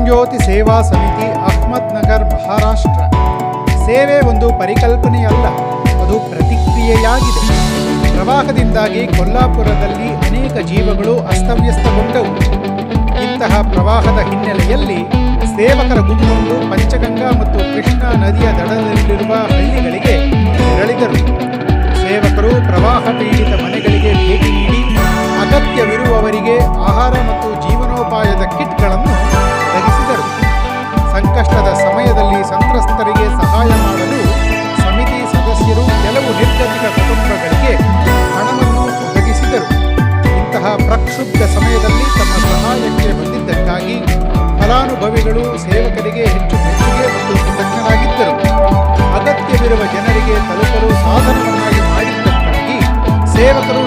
ಪರಂಜ್ಯೋತಿ ಸೇವಾ ಸಮಿತಿ, ಅಹ್ಮದ್ನಗರ್, ಮಹಾರಾಷ್ಟ್ರ. ಸೇವೆ ಒಂದು ಪರಿಕಲ್ಪನೆಯಲ್ಲ, ಅದು ಪ್ರತಿಕ್ರಿಯೆಯಾಗಿದೆ. ಪ್ರವಾಹದಿಂದಾಗಿ ಕೊಲ್ಲಾಪುರದಲ್ಲಿ ಅನೇಕ ಜೀವಗಳು ಅಸ್ತವ್ಯಸ್ತಗೊಂಡವು. ಇಂತಹ ಪ್ರವಾಹದ ಹಿನ್ನೆಲೆಯಲ್ಲಿ ಸೇವಕರ ಗುಂಪೊಂದು ಪಂಚಗಂಗಾ ಮತ್ತು ಕೃಷ್ಣಾ ನದಿಯ ದಡದಲ್ಲಿರುವ ಹಳ್ಳಿಗಳಿಗೆ ತೆರಳಿದರು. ಸೇವಕರು ಪ್ರವಾಹ ಪೀಡಿತ ಮನೆಗಳಿಗೆ ಭೇಟಿ ನೀಡಿ ಅಗತ್ಯವಿರುವವರಿಗೆ ಆಹಾರ ಮತ್ತು ಜೀವನೋಪಾಯದ ಕಿಟ್ಗಳನ್ನು ಒದಗಿಸಿದರು. ಸಂಕಷ್ಟದ ಸಮಯದಲ್ಲಿ ಸಂತ್ರಸ್ತರಿಗೆ ಸಹಾಯ ಮಾಡಲು ಸಮಿತಿ ಸದಸ್ಯರು ಕೆಲವು ನಿರ್ಗತಿಕ ಕುಟುಂಬಗಳಿಗೆ ಹಣವನ್ನು ಒದಗಿಸಿದರು. ಇಂತಹ ಪ್ರಕ್ಷುಬ್ಧ ಸಮಯದಲ್ಲಿ ತಮ್ಮ ಸಹಾಯಕ್ಕೆ ಬಂದಿದ್ದಕ್ಕಾಗಿ ಫಲಾನುಭವಿಗಳು ಸೇವಕರಿಗೆ ಹೆಚ್ಚು ಮೆಚ್ಚುಗೆ ಮತ್ತು ಕೃತಜ್ಞರಾಗಿದ್ದರು. ಅಗತ್ಯವಿರುವ ಜನರಿಗೆ ತಲುಪಲು ಸಾಧನವನ್ನಾಗಿ ಮಾಡಿದ್ದಕ್ಕಾಗಿ ಸೇವಕರು